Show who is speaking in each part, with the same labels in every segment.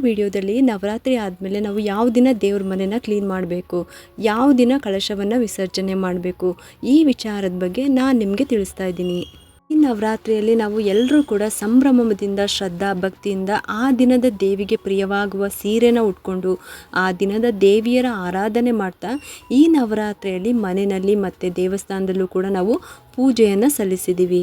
Speaker 1: ವಿಡಿಯೋದಲ್ಲಿ ನವರಾತ್ರಿ ಆದಮೇಲೆ ನಾವು ಯಾವ ದಿನ ದೇವ್ರ ಮನೆನ ಕ್ಲೀನ್ ಮಾಡಬೇಕು, ಯಾವ ದಿನ ಕಳಶವನ್ನು ವಿಸರ್ಜನೆ ಮಾಡಬೇಕು, ಈ ವಿಚಾರದ ಬಗ್ಗೆ ನಾನು ನಿಮಗೆ ತಿಳಿಸ್ತಾ ಇದ್ದೀನಿ. ಈ ನವರಾತ್ರಿಯಲ್ಲಿ ನಾವು ಎಲ್ಲರೂ ಕೂಡ ಸಂಭ್ರಮದಿಂದ ಶ್ರದ್ಧಾ ಭಕ್ತಿಯಿಂದ ಆ ದಿನದ ದೇವಿಗೆ ಪ್ರಿಯವಾಗುವ ಸೀರೆನ ಉಟ್ಕೊಂಡು ಆ ದಿನದ ದೇವಿಯರ ಆರಾಧನೆ ಮಾಡ್ತಾ ಈ ನವರಾತ್ರಿಯಲ್ಲಿ ಮನೆಯಲ್ಲಿ ಮತ್ತು ದೇವಸ್ಥಾನದಲ್ಲೂ ಕೂಡ ನಾವು ಪೂಜೆಯನ್ನು ಸಲ್ಲಿಸಿದ್ದೀವಿ.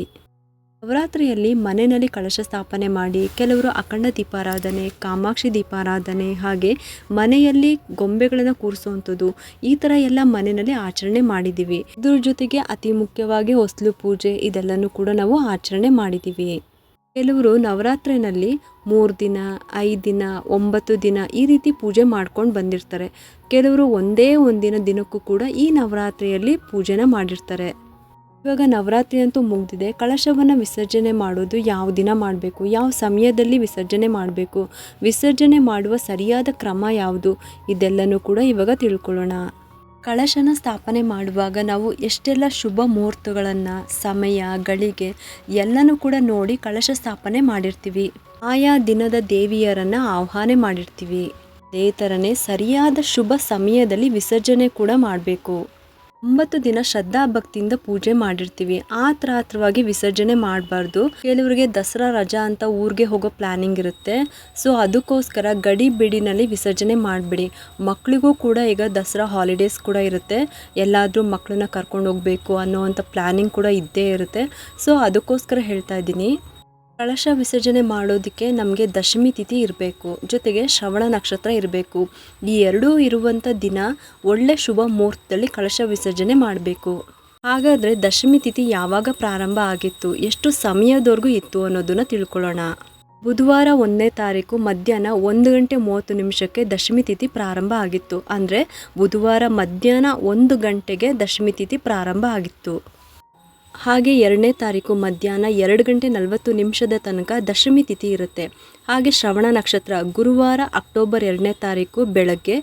Speaker 1: ನವರಾತ್ರಿಯಲ್ಲಿ ಮನೆಯಲ್ಲಿ ಕಳಶ ಸ್ಥಾಪನೆ ಮಾಡಿ ಕೆಲವರು ಅಖಂಡ ದೀಪಾರಾಧನೆ, ಕಾಮಾಕ್ಷಿ ದೀಪಾರಾಧನೆ, ಹಾಗೆ ಮನೆಯಲ್ಲಿ ಗೊಂಬೆಗಳನ್ನು ಕೂರಿಸುವಂಥದ್ದು, ಈ ಥರ ಎಲ್ಲ ಮನೆಯಲ್ಲಿ ಆಚರಣೆ ಮಾಡಿದ್ದೀವಿ. ಇದ್ರ ಜೊತೆಗೆ ಅತಿ ಮುಖ್ಯವಾಗಿ ಹೊಸಲು ಪೂಜೆ ಇದೆಲ್ಲನೂ ಕೂಡ ನಾವು ಆಚರಣೆ ಮಾಡಿದ್ದೀವಿ. ಕೆಲವರು ನವರಾತ್ರಿನಲ್ಲಿ 3 ದಿನ, 5 ದಿನ, 9 ದಿನ ಈ ರೀತಿ ಪೂಜೆ ಮಾಡ್ಕೊಂಡು ಬಂದಿರ್ತಾರೆ. ಕೆಲವರು ಒಂದೇ ಒಂದಿನ ದಿನಕ್ಕೂ ಕೂಡ ಈ ನವರಾತ್ರಿಯಲ್ಲಿ ಪೂಜೆನ ಮಾಡಿರ್ತಾರೆ. ಇವಾಗ ನವರಾತ್ರಿ ಅಂತೂ ಮುಗಿದಿದೆ. ಕಳಶವನ್ನು ವಿಸರ್ಜನೆ ಮಾಡೋದು ಯಾವ ದಿನ ಮಾಡಬೇಕು, ಯಾವ ಸಮಯದಲ್ಲಿ ವಿಸರ್ಜನೆ ಮಾಡಬೇಕು, ವಿಸರ್ಜನೆ ಮಾಡುವ ಸರಿಯಾದ ಕ್ರಮ ಯಾವುದು, ಇದೆಲ್ಲನೂ ಕೂಡ ಇವಾಗ ತಿಳ್ಕೊಳ್ಳೋಣ. ಕಳಶನ ಸ್ಥಾಪನೆ ಮಾಡುವಾಗ ನಾವು ಎಷ್ಟೆಲ್ಲ ಶುಭ ಮುಹೂರ್ತಗಳನ್ನು, ಸಮಯ, ಗಳಿಗೆ ಎಲ್ಲನೂ ಕೂಡ ನೋಡಿ ಕಳಶ ಸ್ಥಾಪನೆ ಮಾಡಿರ್ತೀವಿ. ಆಯಾ ದಿನದ ದೇವಿಯರನ್ನು ಆಹ್ವಾನ ಮಾಡಿರ್ತೀವಿ. ಅದೇ ಥರನೇ ಸರಿಯಾದ ಶುಭ ಸಮಯದಲ್ಲಿ ವಿಸರ್ಜನೆ ಕೂಡ ಮಾಡಬೇಕು. 9 ದಿನ ಶ್ರದ್ಧಾ ಭಕ್ತಿಯಿಂದ ಪೂಜೆ ಮಾಡಿರ್ತೀವಿ. ಆತ್ರವಾಗಿ ವಿಸರ್ಜನೆ ಮಾಡಬಾರ್ದು. ಕೆಲವರಿಗೆ ದಸರಾ ರಜಾ ಅಂತ ಊರಿಗೆ ಹೋಗೋ ಪ್ಲಾನಿಂಗ್ ಇರುತ್ತೆ. ಸೊ ಅದಕ್ಕೋಸ್ಕರ ಗಡಿ ಬಿಡಿನಲ್ಲಿ ವಿಸರ್ಜನೆ ಮಾಡಿಬಿಡಿ. ಮಕ್ಕಳಿಗೂ ಕೂಡ ಈಗ ದಸರಾ ಹಾಲಿಡೇಸ್ ಕೂಡ ಇರುತ್ತೆ. ಎಲ್ಲಾದರೂ ಮಕ್ಕಳನ್ನ ಕರ್ಕೊಂಡು ಹೋಗಬೇಕು ಅನ್ನೋವಂಥ ಪ್ಲಾನಿಂಗ್ ಕೂಡ ಇದ್ದೇ ಇರುತ್ತೆ. ಸೊ ಅದಕ್ಕೋಸ್ಕರ ಹೇಳ್ತಾ ಇದ್ದೀನಿ. ಕಳಶ ವಿಸರ್ಜನೆ ಮಾಡೋದಕ್ಕೆ ನಮಗೆ ದಶಮಿ ತಿಥಿ ಇರಬೇಕು, ಜೊತೆಗೆ ಶ್ರವಣ ನಕ್ಷತ್ರ ಇರಬೇಕು. ಈ ಎರಡೂ ಇರುವಂಥ ದಿನ ಒಳ್ಳೆ ಶುಭ ಮುಹೂರ್ತದಲ್ಲಿ ಕಳಶ ವಿಸರ್ಜನೆ ಮಾಡಬೇಕು. ಹಾಗಾದರೆ ದಶಮಿ ತಿಥಿ ಯಾವಾಗ ಪ್ರಾರಂಭ ಆಗಿತ್ತು, ಎಷ್ಟು ಸಮಯದವರೆಗೂ ಇತ್ತು ಅನ್ನೋದನ್ನು ತಿಳ್ಕೊಳ್ಳೋಣ. ಬುಧವಾರ 1ನೇ ತಾರೀಕು ಮಧ್ಯಾಹ್ನ 1:30 ದಶಮಿ ತಿಥಿ ಪ್ರಾರಂಭ ಆಗಿತ್ತು. ಅಂದರೆ ಬುಧವಾರ ಮಧ್ಯಾಹ್ನ 1 ಗಂಟೆಗೆ ದಶಮಿ ತಿಥಿ ಪ್ರಾರಂಭ ಆಗಿತ್ತು. ಹಾಗೆ 2ನೇ ತಾರೀಕು ಮಧ್ಯಾಹ್ನ 2:40 ತನಕ ದಶಮಿ ತಿಥಿ ಇರುತ್ತೆ. ಹಾಗೆ ಶ್ರವಣ ನಕ್ಷತ್ರ ಗುರುವಾರ ಅಕ್ಟೋಬರ್ 2ನೇ ತಾರೀಕು ಬೆಳಗ್ಗೆ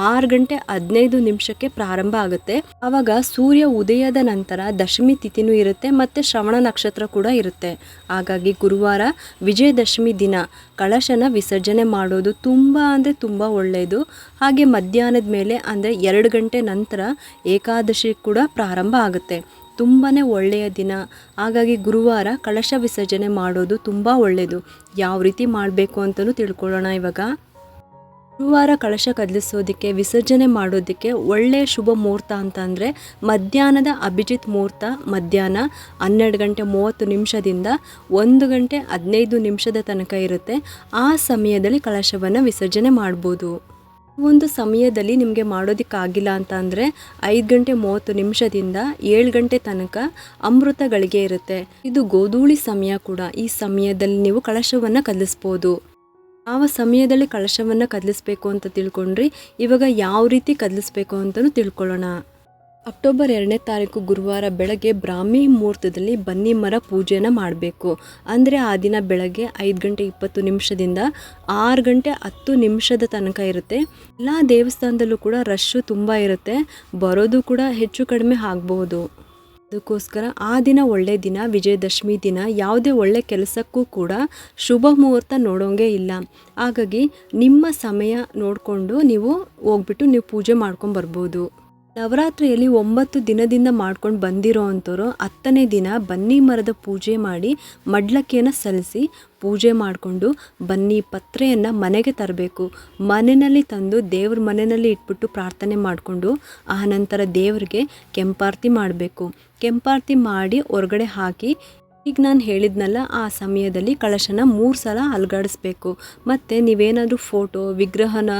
Speaker 1: 6:15 ಪ್ರಾರಂಭ ಆಗುತ್ತೆ. ಆವಾಗ ಸೂರ್ಯ ಉದಯದ ನಂತರ ದಶಮಿ ತಿಥಿನೂ ಇರುತ್ತೆ ಮತ್ತು ಶ್ರವಣ ನಕ್ಷತ್ರ ಕೂಡ ಇರುತ್ತೆ. ಹಾಗಾಗಿ ಗುರುವಾರ ವಿಜಯದಶಮಿ ದಿನ ಕಳಶನ ವಿಸರ್ಜನೆ ಮಾಡೋದು ತುಂಬ ಒಳ್ಳೆಯದು. ಹಾಗೆ ಮಧ್ಯಾಹ್ನದ ಮೇಲೆ ಅಂದರೆ 2 ಗಂಟೆ ನಂತರ ಏಕಾದಶಿ ಕೂಡ ಪ್ರಾರಂಭ ಆಗುತ್ತೆ. ತುಂಬಾ ಒಳ್ಳೆಯ ದಿನ. ಹಾಗಾಗಿ ಗುರುವಾರ ಕಳಶ ವಿಸರ್ಜನೆ ಮಾಡೋದು ತುಂಬ ಒಳ್ಳೆಯದು. ಯಾವ ರೀತಿ ಮಾಡಬೇಕು ಅಂತಲೂ ತಿಳ್ಕೊಳ್ಳೋಣ ಇವಾಗ. ಗುರುವಾರ ಕಳಶ ಕದಲಿಸೋದಕ್ಕೆ, ವಿಸರ್ಜನೆ ಮಾಡೋದಕ್ಕೆ ಒಳ್ಳೆಯ ಶುಭ ಮುಹೂರ್ತ ಅಂತಂದರೆ ಮಧ್ಯಾಹ್ನದ ಅಭಿಜಿತ್ ಮುಹೂರ್ತ ಮಧ್ಯಾಹ್ನ 12:30 1:15 ತನಕ ಇರುತ್ತೆ. ಆ ಸಮಯದಲ್ಲಿ ಕಳಶವನ್ನು ವಿಸರ್ಜನೆ ಮಾಡ್ಬೋದು. ಒಂದು ಸಮಯದಲ್ಲಿ ನಿಮಗೆ ಮಾಡೋದಕ್ಕಾಗಿಲ್ಲ ಅಂತ ಅಂದರೆ 5:30 7 ಗಂಟೆ ತನಕ ಅಮೃತ ಗಳಿಗೆ ಇರುತ್ತೆ. ಇದು ಗೋಧೂಳಿ ಸಮಯ ಕೂಡ. ಈ ಸಮಯದಲ್ಲಿ ನೀವು ಕಳಶವನ್ನು ಕದಲಿಸ್ಬೋದು. ಯಾವ ಸಮಯದಲ್ಲಿ ಕಳಶವನ್ನು ಕದಲಿಸ್ಬೇಕು ಅಂತ ತಿಳ್ಕೊಂಡ್ರಿ. ಇವಾಗ ಯಾವ ರೀತಿ ಕದಲಿಸ್ಬೇಕು ಅಂತಲೂ ತಿಳ್ಕೊಳ್ಳೋಣ. ಅಕ್ಟೋಬರ್ 2ನೇ ತಾರೀಕು ಗುರುವಾರ ಬೆಳಗ್ಗೆ ಬ್ರಾಹ್ಮಿ ಮುಹೂರ್ತದಲ್ಲಿ ಬನ್ನಿ ಮರ ಪೂಜೆನ ಮಾಡಬೇಕು. ಅಂದರೆ ಆ ದಿನ ಬೆಳಗ್ಗೆ 5:20 6:10 ತನಕ ಇರುತ್ತೆ. ಎಲ್ಲ ದೇವಸ್ಥಾನದಲ್ಲೂ ಕೂಡ ರಶ್ಶು ತುಂಬ ಇರುತ್ತೆ. ಬರೋದು ಕೂಡ ಹೆಚ್ಚು ಕಡಿಮೆ ಆಗಬಹುದು. ಅದಕ್ಕೋಸ್ಕರ ಆ ದಿನ ಒಳ್ಳೆ ದಿನ, ವಿಜಯದಶಮಿ ದಿನ. ಯಾವುದೇ ಒಳ್ಳೆ ಕೆಲಸಕ್ಕೂ ಕೂಡ ಶುಭ ಮುಹೂರ್ತ ನೋಡೋಂಗೆ ಇಲ್ಲ. ಹಾಗಾಗಿ ನಿಮ್ಮ ಸಮಯ ನೋಡಿಕೊಂಡು ನೀವು ಹೋಗ್ಬಿಟ್ಟು ನೀವು ಪೂಜೆ ಮಾಡ್ಕೊಂಡು ಬರ್ಬೋದು. ನವರಾತ್ರಿಯಲ್ಲಿ 9 ದಿನದಿಂದ ಮಾಡ್ಕೊಂಡು ಬಂದಿರೋ ಅಂಥವ್ರು 10ನೇ ದಿನ ಬನ್ನಿ ಮರದ ಪೂಜೆ ಮಾಡಿ ಮಡ್ಲಕ್ಕಿಯನ್ನು ಸಲ್ಲಿಸಿ ಪೂಜೆ ಮಾಡಿಕೊಂಡು ಬನ್ನಿ ಪತ್ರೆಯನ್ನು ಮನೆಗೆ ತರಬೇಕು. ಮನೆಯಲ್ಲಿ ತಂದು ದೇವ್ರ ಮನೆಯಲ್ಲಿ ಇಟ್ಬಿಟ್ಟು ಪ್ರಾರ್ಥನೆ ಮಾಡಿಕೊಂಡು ಆನಂತರ ದೇವರಿಗೆ ಕೆಂಪಾರತಿ ಮಾಡಬೇಕು. ಕೆಂಪಾರತಿ ಮಾಡಿ ಹೊರಗಡೆ ಹಾಕಿ, ಈಗ ನಾನು ಹೇಳಿದ್ನಲ್ಲ ಆ ಸಮಯದಲ್ಲಿ ಕಳಶನ 3 ಸಲ ಅಲುಗಾಡಿಸ್ಬೇಕು. ಮತ್ತು ನೀವೇನಾದರೂ ಫೋಟೋ ವಿಗ್ರಹನ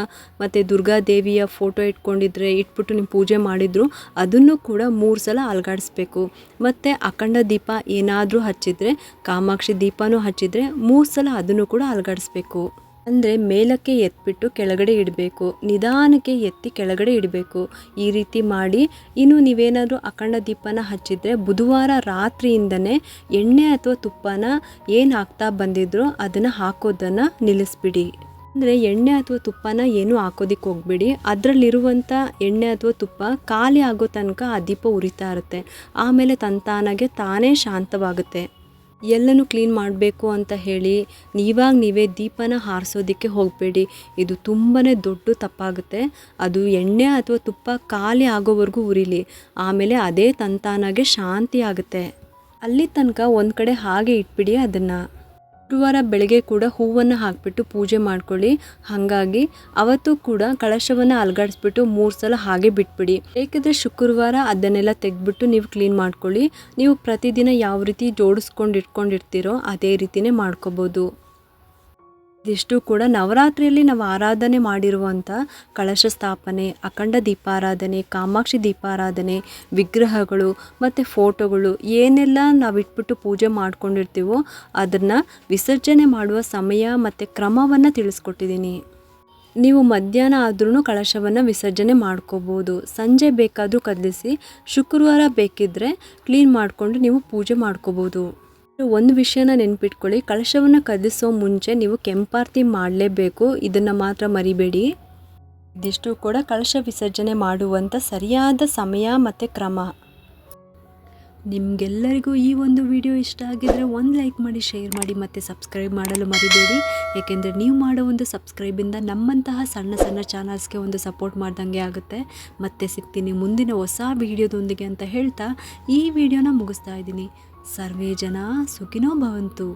Speaker 1: ಮತ್ತು ದುರ್ಗಾದೇವಿಯ ಫೋಟೋ ಇಟ್ಬಿಟ್ಟು ನೀವು ಪೂಜೆ ಮಾಡಿದ್ರು ಅದನ್ನು ಕೂಡ 3 ಸಲ ಅಲುಗಾಡಿಸ್ಬೇಕು. ಮತ್ತು ಅಖಂಡ ದೀಪ ಏನಾದರೂ ಹಚ್ಚಿದರೆ, ಕಾಮಾಕ್ಷಿ ದೀಪನೂ ಹಚ್ಚಿದರೆ 3 ಸಲ ಅದನ್ನು ಕೂಡ ಅಲುಗಾಡಿಸ್ಬೇಕು. ಅಂದರೆ ಮೇಲಕ್ಕೆ ಎತ್ಬಿಟ್ಟು ಕೆಳಗಡೆ ಇಡಬೇಕು, ನಿಧಾನಕ್ಕೆ ಎತ್ತಿ ಕೆಳಗಡೆ ಇಡಬೇಕು. ಈ ರೀತಿ ಮಾಡಿ. ಇನ್ನು ನೀವೇನಾದರೂ ಅಖಂಡ ದೀಪನ ಹಚ್ಚಿದರೆ ಬುಧವಾರ ರಾತ್ರಿಯಿಂದನೇ ಎಣ್ಣೆ ಅಥವಾ ತುಪ್ಪನ ಏನು ಹಾಕ್ತಾ ಬಂದಿದ್ರೋ ಅದನ್ನು ಹಾಕೋದನ್ನು ನಿಲ್ಲಿಸ್ಬಿಡಿ. ಅಂದರೆ ಎಣ್ಣೆ ಅಥವಾ ತುಪ್ಪನ ಏನೂ ಹಾಕೋದಿಕ್ಕೆ ಹೋಗ್ಬೇಡಿ. ಅದರಲ್ಲಿರುವಂಥ ಎಣ್ಣೆ ಅಥವಾ ತುಪ್ಪ ಖಾಲಿ ಆಗೋ ತನಕ ಆ ದೀಪ ಉರಿತಾ ಇರುತ್ತೆ. ಆಮೇಲೆ ತಾನೇ ಶಾಂತವಾಗುತ್ತೆ. ಎಲ್ಲನೂ ಕ್ಲೀನ್ ಮಾಡಬೇಕು ಅಂತ ಹೇಳಿ ನೀವೇ ದೀಪನ ಹಾರಿಸೋದಕ್ಕೆ ಹೋಗಬೇಡಿ. ಇದು ತುಂಬಾ ದೊಡ್ಡ ತಪ್ಪಾಗುತ್ತೆ. ಅದು ಎಣ್ಣೆ ಅಥವಾ ತುಪ್ಪ ಖಾಲಿ ಆಗೋವರೆಗೂ ಉರಿಲಿ. ಆಮೇಲೆ ಅದೇ ತಂತಾನಾಗೆ ಶಾಂತಿ ಆಗುತ್ತೆ. ಅಲ್ಲಿ ತನಕ ಒಂದು ಕಡೆ ಹಾಗೆ ಇಟ್ಬಿಡಿ ಅದನ್ನು. ಶುಕ್ರವಾರ ಬೆಳಗ್ಗೆ ಕೂಡ ಹೂವನ್ನು ಹಾಕಿಬಿಟ್ಟು ಪೂಜೆ ಮಾಡ್ಕೊಳ್ಳಿ. ಹಾಗಾಗಿ ಅವತ್ತು ಕೂಡ ಕಳಶವನ್ನು ಅಲುಗಾಡಿಸ್ಬಿಟ್ಟು 3 ಸಲ ಹಾಗೆ ಬಿಟ್ಬಿಡಿ. ಏಕೆಂದರೆ ಶುಕ್ರವಾರ ಅದನ್ನೆಲ್ಲ ತೆಗೆದ್ಬಿಟ್ಟು ನೀವು ಕ್ಲೀನ್ ಮಾಡ್ಕೊಳ್ಳಿ. ನೀವು ಪ್ರತಿದಿನ ಯಾವ ರೀತಿ ಜೋಡಿಸ್ಕೊಂಡು ಇಟ್ಕೊಂಡಿರ್ತೀರೋ ಅದೇ ರೀತಿಯೇ ಮಾಡ್ಕೋಬೋದು. ಇದಿಷ್ಟು ಕೂಡ ನವರಾತ್ರಿಯಲ್ಲಿ ನಾವು ಆರಾಧನೆ ಮಾಡಿರುವಂಥ ಕಳಶ ಸ್ಥಾಪನೆ, ಅಖಂಡ ದೀಪಾರಾಧನೆ, ಕಾಮಾಕ್ಷಿ ದೀಪಾರಾಧನೆ, ವಿಗ್ರಹಗಳು ಮತ್ತು ಫೋಟೋಗಳು ಏನೆಲ್ಲ ನಾವು ಇಟ್ಬಿಟ್ಟು ಪೂಜೆ ಮಾಡ್ಕೊಂಡಿರ್ತೀವೋ ಅದನ್ನು ವಿಸರ್ಜನೆ ಮಾಡುವ ಸಮಯ ಮತ್ತು ಕ್ರಮವನ್ನು ತಿಳಿಸ್ಕೊಟ್ಟಿದ್ದೀನಿ. ನೀವು ಮಧ್ಯಾಹ್ನ ಆದ್ರೂ ಕಳಶವನ್ನು ವಿಸರ್ಜನೆ ಮಾಡ್ಕೋಬೋದು. ಸಂಜೆ ಬೇಕಾದರೂ ಕದಲಿಸಿ, ಶುಕ್ರವಾರ ಬೇಕಿದ್ದರೆ ಕ್ಲೀನ್ ಮಾಡಿಕೊಂಡು ನೀವು ಪೂಜೆ ಮಾಡ್ಕೋಬೋದು. ಒಂದು ವಿಷಯನ ನೆನ್ಪಿಟ್ಕೊಳ್ಳಿ, ಕಳಶವನ್ನು ಕದಲಿಸೋ ಮುಂಚೆ ನೀವು ಕೆಂಪಾರತಿ ಮಾಡಲೇಬೇಕು. ಇದನ್ನು ಮಾತ್ರ ಮರಿಬೇಡಿ. ಇದಿಷ್ಟು ಕೂಡ ಕಳಶ ವಿಸರ್ಜನೆ ಮಾಡುವಂಥ ಸರಿಯಾದ ಸಮಯ ಮತ್ತು ಕ್ರಮ. ನಿಮಗೆಲ್ಲರಿಗೂ ಈ ಒಂದು ವಿಡಿಯೋ ಇಷ್ಟ ಆಗಿದ್ರೆ ಒಂದು ಲೈಕ್ ಮಾಡಿ, ಶೇರ್ ಮಾಡಿ ಮತ್ತು ಸಬ್ಸ್ಕ್ರೈಬ್ ಮಾಡಲು ಮರಿಬೇಡಿ. ಏಕೆಂದರೆ ನೀವು ಮಾಡೋ ಒಂದು ಸಬ್ಸ್ಕ್ರೈಬಿಂದ ನಮ್ಮಂತಹ ಸಣ್ಣ ಚಾನಲ್ಸ್ಗೆ ಒಂದು ಸಪೋರ್ಟ್ ಮಾಡ್ದಂಗೆ ಆಗುತ್ತೆ. ಮತ್ತೆ ಸಿಗ್ತೀನಿ ಮುಂದಿನ ಹೊಸ ವಿಡಿಯೋದೊಂದಿಗೆ ಅಂತ ಹೇಳ್ತಾ ಈ ವಿಡಿಯೋನ ಮುಗಿಸ್ತಾ ಇದ್ದೀನಿ. ಸರ್ವೇ ಜನ ಸುಖಿನೋ ಭವಂತು.